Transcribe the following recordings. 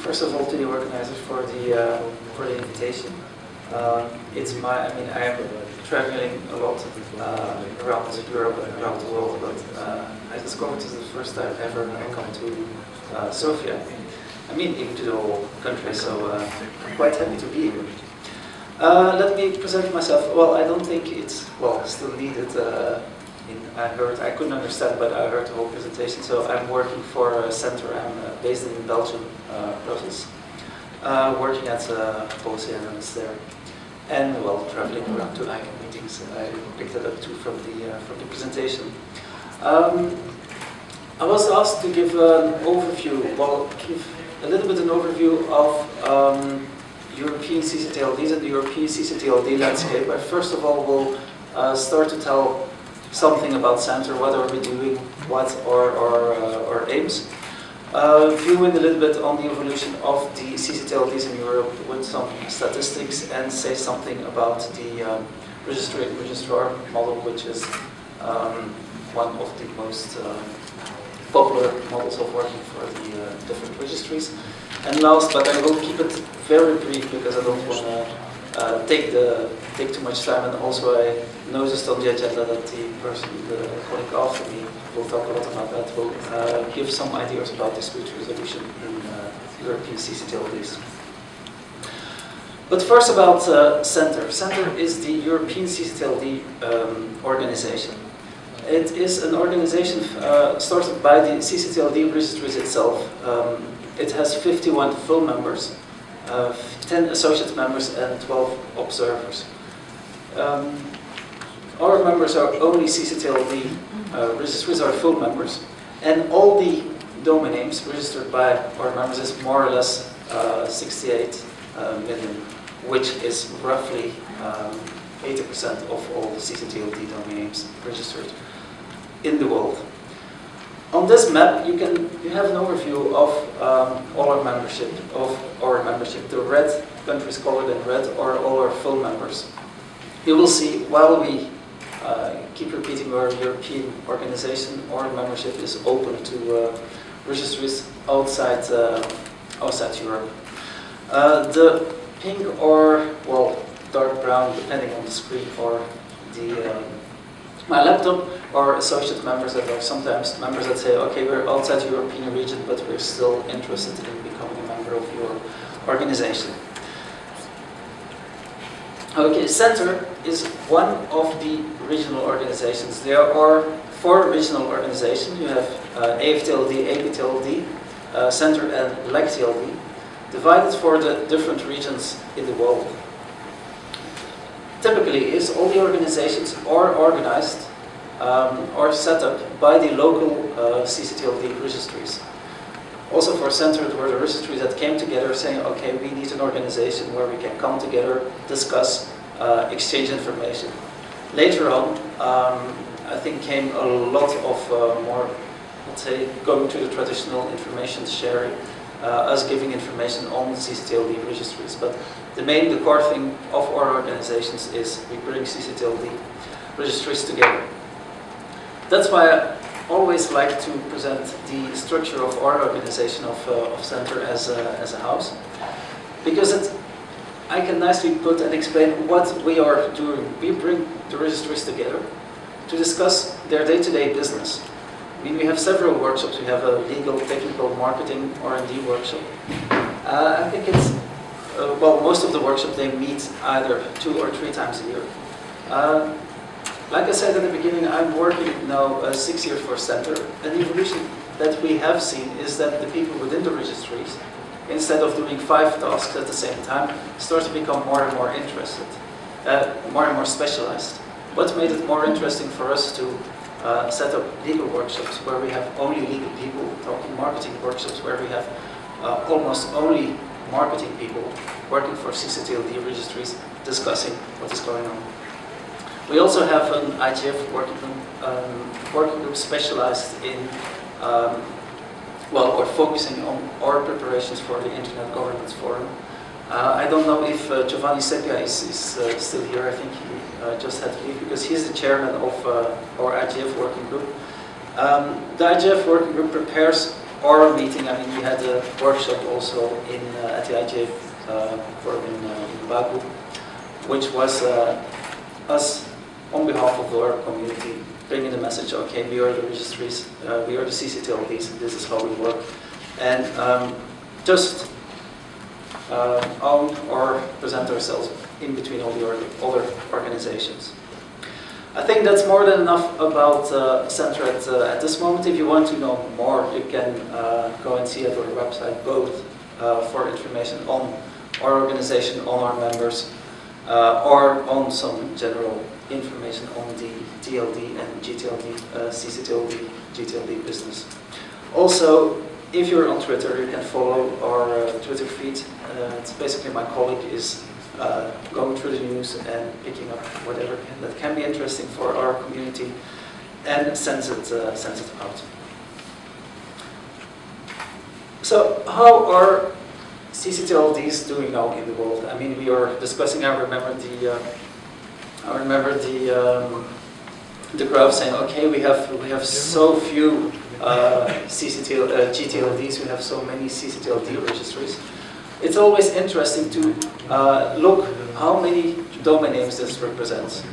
first of all, to the organizers for the invitation. It's my, I mean, I'm traveling a lot around Europe and around the world, but I discovered this the first time ever when I come to Sofia. I mean, even to the whole country, so I'm quite happy to be here. Let me present myself. Well, I don't think it's, well, still needed. I couldn't understand, but I heard the whole presentation. So I'm working for CENTR. I'm based in Belgium, Brussels, working at policy analyst there, and well, traveling around to ICANN meetings. I picked that up too from the presentation. I was asked to give an overview. Well, give a little bit an overview of European ccTLDs and the European ccTLD landscape. I first of all will start to tell something about CENTR, what are we doing, what are our aims. Viewing a little bit on the evolution of the ccTLDs in Europe with some statistics, and say something about the registrar model, which is one of the most popular models of working for the different registries. And last, but I will keep it very brief because I don't want to take too much time. And also, I noticed on the agenda that the colleague after me will talk a lot about that. Will give some ideas about dispute resolution in European ccTLDs. But first about CENTR. CENTR is the European ccTLD organization. It is an organization started by the ccTLD registries itself. It has 51 full members, 10 associate members, and 12 observers. Our members are only ccTLD registries, are full members, and all the domain names registered by our members is more or less 68 million, which is roughly 80% of all ccTLD domain names registered in the world. On this map, you have an overview of all our membership, The red countries colored in red are all our full members. You will see, while we keep repeating we're a European organization, our membership is open to registries outside Europe. The pink or, well, dark brown, depending on the screen, or my laptop, are associate members that are sometimes members that say, okay, we're outside the European region, but we're still interested in becoming a member of your organization. Okay, CENTR is one of the regional organizations. There are 4 regional organizations. You have AFTLD, APTLD, CENTR, and LECTLD, divided for the different regions in the world. Typically, all the organizations are organized or set up by the local ccTLD registries. Also for CENTR, there were the registries that came together saying, okay, we need an organization where we can come together, discuss, exchange information. Later on, I think came a lot of more, let's say, going to the traditional information sharing, us giving information on ccTLD registries. But the core thing of our organizations is we bring ccTLD registries together. That's why I always like to present the structure of our organization of CENTR as a house, because I can nicely put and explain what we are doing. We bring the registries together to discuss their day-to-day business. I mean, we have several workshops. We have a legal, technical, marketing, R&D workshop. I think it's, well, most of the workshops, they meet either 2 or 3 times a year. Like I said at the beginning, I'm working now 6 years for CENTR, and the evolution that we have seen is that the people within the registries, instead of doing 5 tasks at the same time, start to become more and more interested, more and more specialized. What made it more interesting for us to set up legal workshops where we have only legal people talking, marketing workshops where we have almost only marketing people working for ccTLD registries discussing what is going on. We also have an IGF working group specialized in, well, or focusing on our preparations for the Internet Governance Forum. I don't know if Giovanni Seppia is still here. I think he just had to leave because he's the chairman of our IGF working group. The IGF working group prepares our meeting, I mean, we had a workshop also at the IJ Forum in Baku, which was us on behalf of our community bringing the message, okay, we are the registries, we are the ccTLDs, this is how we work, and just own or present ourselves in between all the other organizations. I think that's more than enough about CENTR at this moment. If you want to know more, you can go and see at our website, both for information on our organization, on our members, or on some general information on the TLD and GTLD, ccTLD, GTLD business. Also, if you're on Twitter, you can follow our Twitter feed. It's basically my colleague is going through the news and picking up whatever that can be interesting for our community and sends it out. So how are ccTLDs doing now in the world? I mean, we are discussing. I remember the graph saying, okay, we have so few GTLDs, we have so many ccTLD registries. It's always interesting to look how many domain names this represents.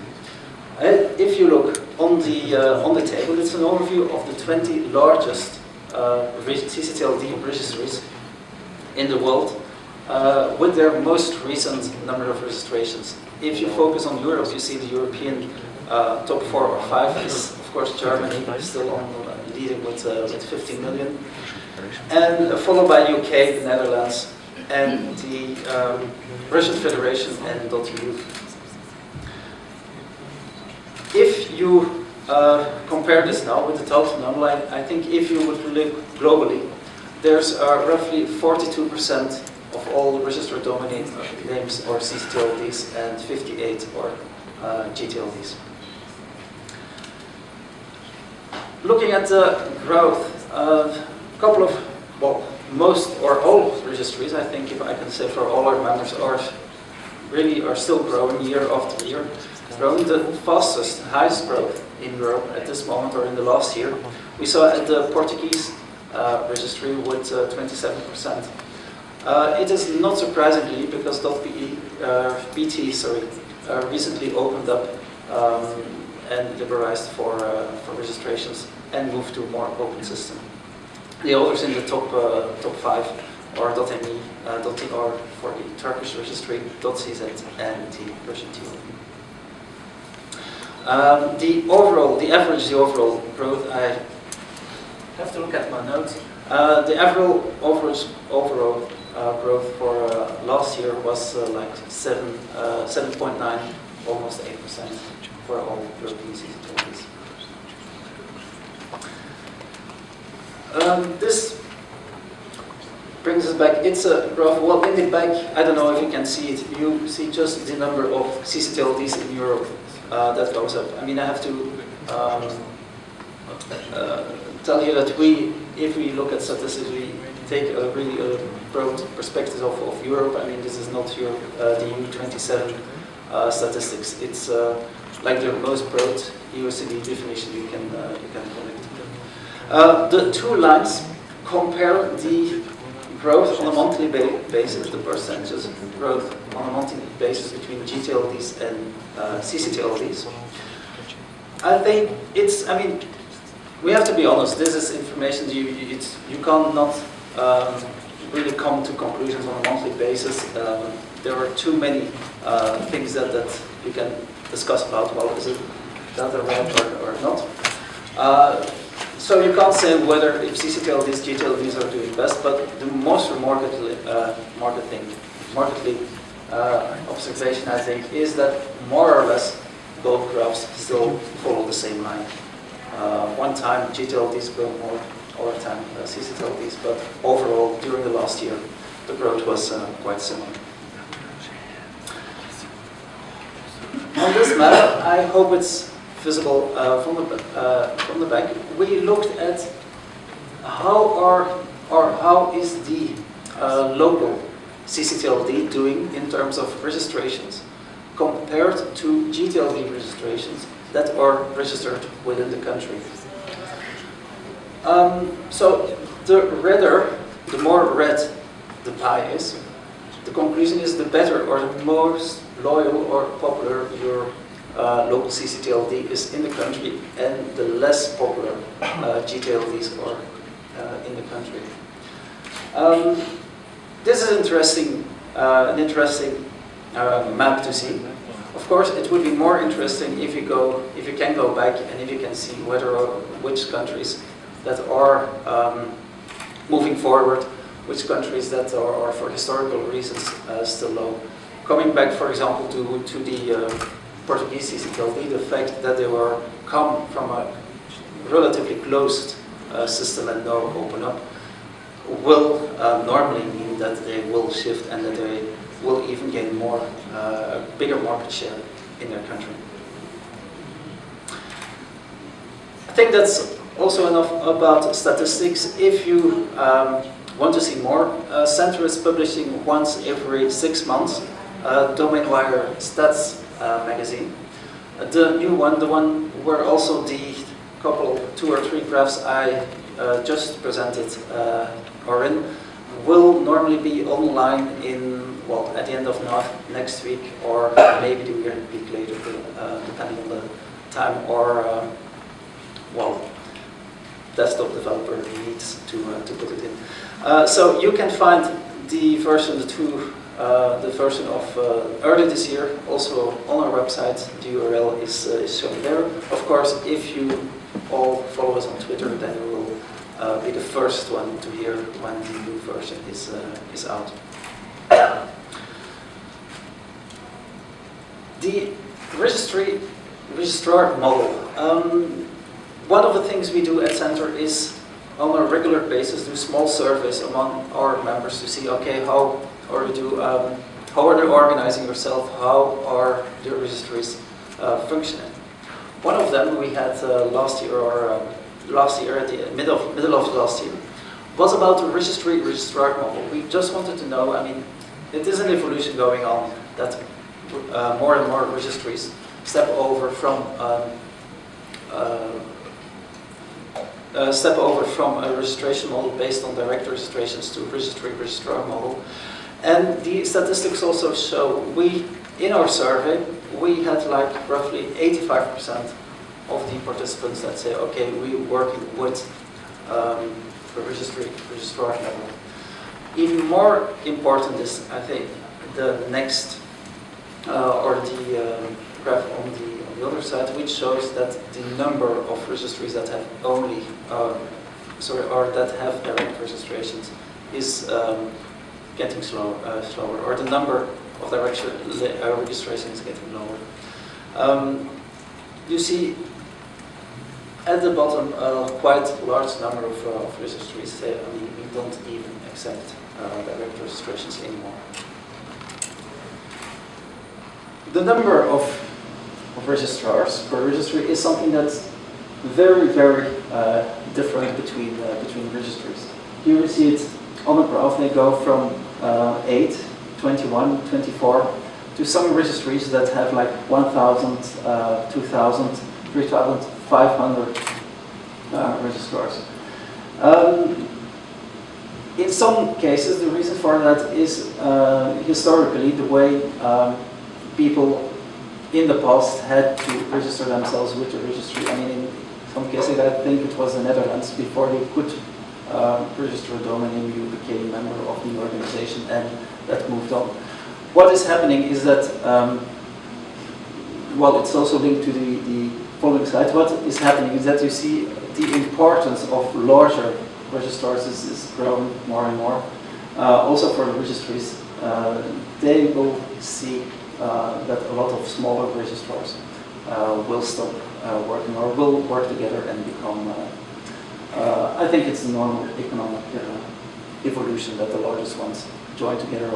If you look on the table, it's an overview of the 20 largest ccTLD registries in the world with their most recent number of registrations. If you focus on Europe, you see the European top 4 or 5 is, of course, Germany, still leading with 15 million, and followed by UK, the Netherlands, and the Russian Federation and .eu. If you compare this now with the total number, I think if you would look globally, there's roughly 42% of all registered domain names or ccTLDs and 58 or GTLDs. Looking at the growth, a couple of, well, most or all registries, I think if I can say for all our members, are still growing year after year. Growing the fastest, highest growth in Europe at this moment or in the last year. We saw at the Portuguese registry with 27%. It is not surprisingly because .pt recently opened up and liberalized for registrations and moved to a more open system. The others in the top 5 are .me, .tr for the Turkish registry, .cz and the Russian TLD. The overall growth, I have to look at my notes. The overall growth for last year was like 7.9, almost 8% for all European ccTLDs. This brings us back. It's a graph. Well, in the back, I don't know if you can see it. You see just the number of ccTLDs in Europe that goes up. I mean, I have to tell you that if we look at statistics, we take a really broad perspective of Europe. I mean, this is not Europe, the EU27 statistics. It's like the most broad OECD definition you can connect. The two lines compare the growth on a monthly basis, the percentages of growth on a monthly basis between GTLDs and ccTLDs. I think we have to be honest, this is information you cannot really come to conclusions on a monthly basis. There are too many things that you can discuss about, well, is it data right or not? So you can't say whether if ccTLDs, GTLDs are doing best, but the most remarkably observation, I think, is that more or less both graphs still follow the same line. One time GTLDs grow more, other time ccTLDs, but overall during the last year the growth was quite similar. On this map, I hope it's visible from the back. We looked at how is the local ccTLD doing in terms of registrations compared to GTLD registrations that are registered within the country. So the more red the pie is, the conclusion is the better or the most loyal or popular your local ccTLD is in the country, and the less popular gTLDs are in the country. This is an interesting map to see. Of course, it would be more interesting if you can go back and if you can see which countries that are moving forward, which countries that are for historical reasons still low. Coming back, for example, to the Portuguese ccTLD, the fact that they come from a relatively closed system and now open up will normally mean that they will shift and that they will even gain a bigger market share in their country. I think that's also enough about statistics. If you want to see more, CENTR is publishing once every 6 months domain-wire stats magazine. The new one, the one where also the two or three graphs I just presented are in, will normally be online at the end of next week, or maybe the week later, depending on the time or desktop developer needs to put it in. So you can find the version, the version of early this year, also on our website. The URL is shown there. Of course, if you all follow us on Twitter, then you will be the first one to hear when the new version is out. The registrar model. One of the things we do at CENTR is on a regular basis do small surveys among our members to see, okay, how are they organizing yourself? How are the registries functioning? One of them we had last year at the middle of last year was about the registrar model. We just wanted to know. I mean, it is an evolution going on that more and more registries step over from a registration model based on direct registrations to registrar model. And the statistics also show, in our survey, we had like roughly 85% of the participants that say, okay, we're working with a registrar level. Even more important is, I think, the next, or the graph on the other side, which shows that the number of registries that have that have direct registrations is getting slower, or the number of direct registration is getting lower. You see at the bottom a quite large number of registries say, we don't even accept direct registrations anymore. The number of registrars per registry is something that's very, very different between registries. Here you see it on the graph. They go from 8, 21, 24 to some registries that have like 1,000, 2,000, 3,500 registrars. In some cases, the reason for that is historically the way people in the past had to register themselves with the registry. I mean, in some cases, I think it was the Netherlands, before you could register a domain name, you became a member of the organization, and that moved on. What is happening is that, it's also linked to the following slide. What is happening is that you see the importance of larger registrars is growing more and more. Also for the registries, they will see that a lot of smaller registrars will stop working or will work together and become, I think it's a normal economic evolution that the largest ones join together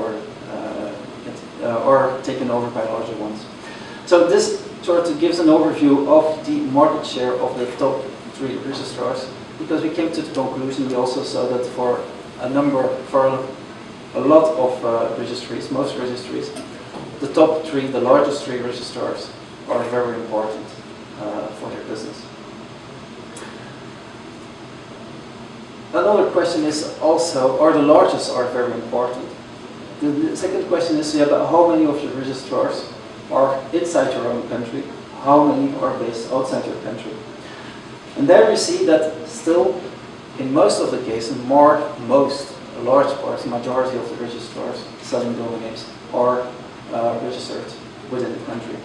or taken over by larger ones. So this sort of gives an overview of the market share of the top 3 registrars, because we came to the conclusion, we also saw that for a lot of registries, most registries, the top 3, the largest 3 registrars are very important for their business. Another question is also, or the largest are very important. The second question is, yeah, but how many of your registrars are inside your own country? How many are based outside your country? And there we see that still, in most of the cases, a large part, the majority of the registrars selling domain names are registered within the country.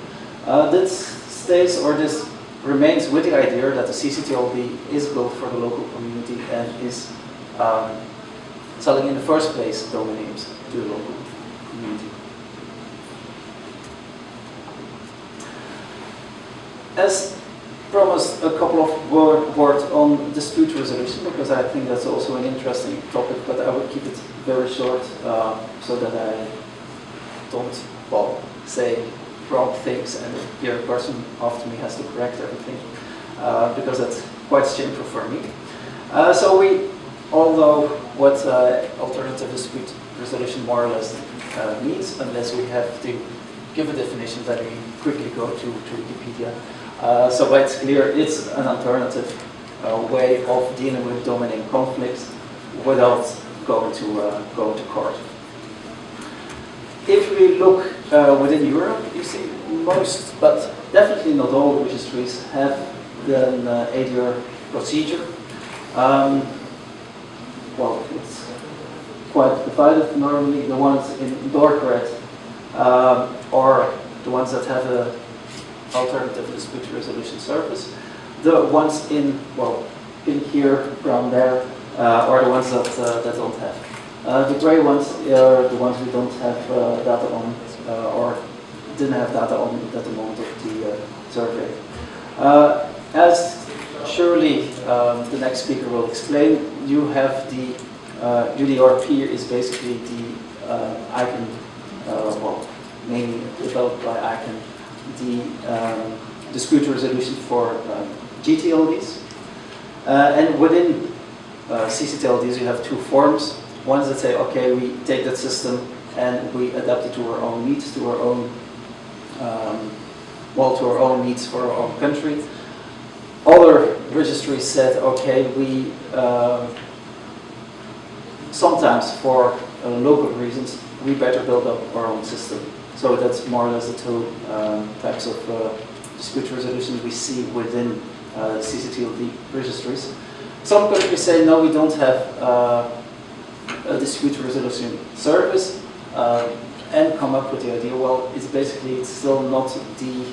This stays, or this remains with the idea that the ccTLD is built for the local community and is selling in the first place domain names to the local community. As promised, a couple of words on dispute resolution, because I think that's also an interesting topic, but I will keep it very short so that I don't say wrong things and the person after me has to correct everything, because that's quite shameful for me. So we all know what alternative dispute resolution more or less means, unless we have to give a definition that we quickly go to Wikipedia. So it's clear it's an alternative way of dealing with domain name conflicts without going to court. If we look within Europe, you see most, but definitely not all registries have an ADR procedure. Well, it's quite divided. Normally the ones in dark red are the ones that have an alternative dispute resolution service. The ones in here, brown there, are the ones that don't have. The gray ones are the ones we don't have data on, or didn't have data on at the moment of the survey. As surely the next speaker will explain, you have the UDRP is basically the ICANN, mainly developed by ICANN, the dispute resolution for GTLDs. And within ccTLDs you have two forms. Ones that say, okay, we take that system and we adapt it to our own needs, to our own, to our own needs for our own country. Other registries said, okay, we sometimes for local reasons we better build up our own system. So that's more or less the two types of dispute resolution we see within ccTLD registries. Some countries say, no, we don't have a dispute resolution service, and come up with the idea, well, it's still not the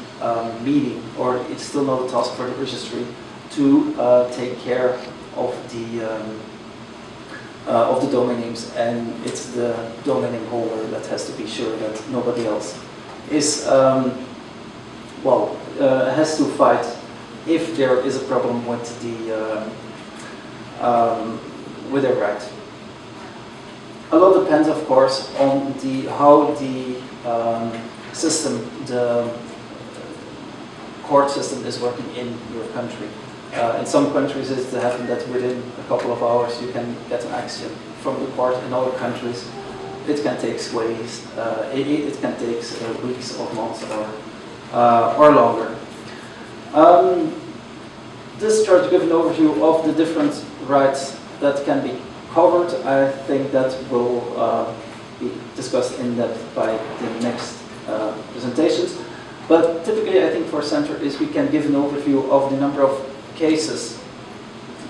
meeting, or it's still not a task for the registry to take care of the domain names, and it's the domain name holder that has to be sure that nobody else is has to fight if there is a problem with their right. A lot depends, of course, on how the system, the court system, is working in your country. In some countries, it happens that within a couple of hours you can get an action from the court. In other countries, it can take ways. It can take weeks or months or longer. This chart gives an overview of the different rights that can be covered. I think that will be discussed in depth by the next presentations. But typically, I think for CENTR is we can give an overview of the number of cases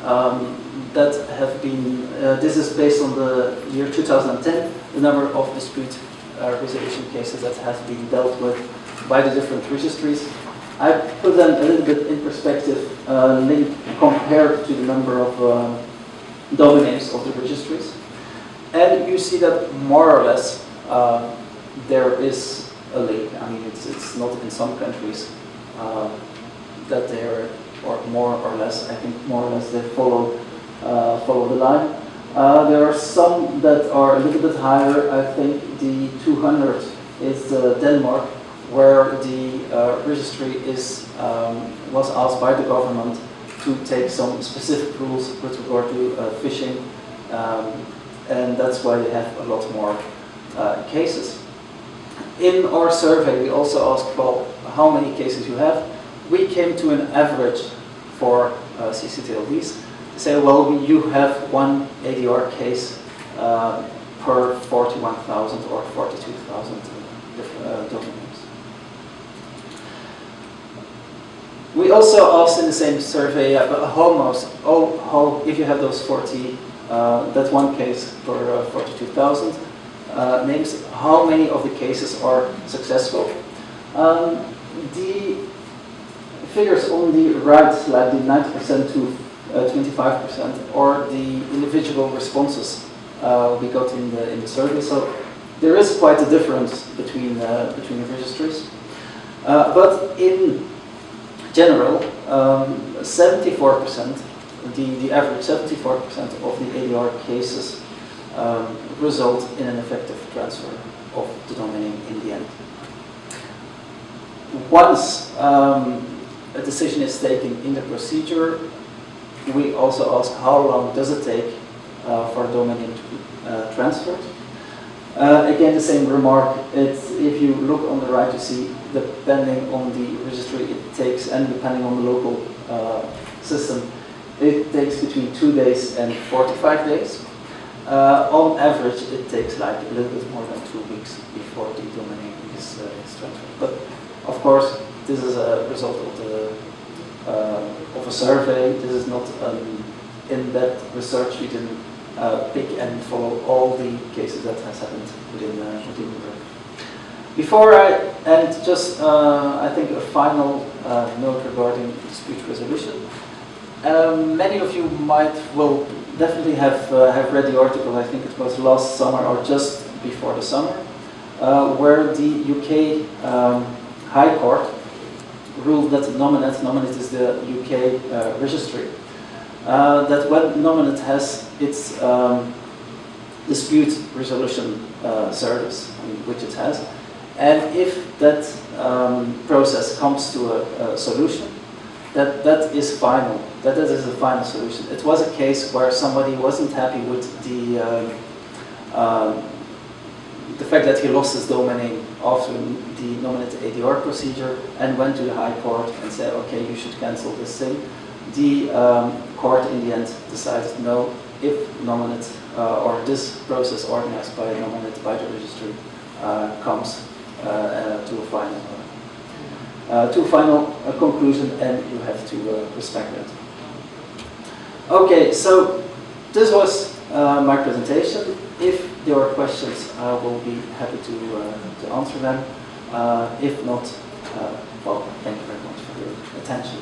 that have been. This is based on the year 2010. The number of dispute resolution cases that have been dealt with by the different registries. I put them a little bit in perspective, compared to the number of domain names of the registries, and you see that more or less there is a link. I mean, it's not in some countries that they are, or more or less. I think more or less they follow the line. There are some that are a little bit higher. I think the 200 is Denmark, where the registry was asked by the government to take some specific rules with regard to phishing, and that's why they have a lot more cases. In our survey, we also asked, well, how many cases you have. We came to an average for ccTLDs say, well, you have one ADR case per 41,000 or 42,000 domain names. We also asked in the same survey, if you have those 40, that's one case per 42,000 names, how many of the cases are successful? The figures on the right, like the 90% to 25%, or the individual responses we got in the survey. So there is quite a difference between the registries. But in general, 74%, the average 74% of the ADR cases result in an effective transfer of the domain name in the end. Once a decision is taken in the procedure, we also ask how long does it take for a domain name to be transferred. Again, the same remark. If you look on the right, you see depending on the registry it takes, and depending on the local system, it takes between 2 days and 45 days. On average, it takes like a little bit more than 2 weeks before the domain name is transferred. But of course, this is a result of a survey. This is not in-depth research. We didn't pick and follow all the cases that has happened within the group. Before I end, just I think a final note regarding dispute resolution. Many of you will definitely have read the article. I think it was last summer or just before the summer, where the UK High Court ruled that Nominate is the UK registry, that when Nominate has its dispute resolution service, which it has, and if that process comes to a solution, that is final. That is the final solution. It was a case where somebody wasn't happy with the fact that he lost his domain name after the Nominate ADR procedure and went to the High Court and said, okay, you should cancel this thing. The court in the end decided no, if Nominate or this process organized by Nominate, by the registry, comes to a final conclusion, and you have to respect that. Okay, so this was my presentation. If there are questions, I will be happy to answer them. If not, well, thank you very much for your attention.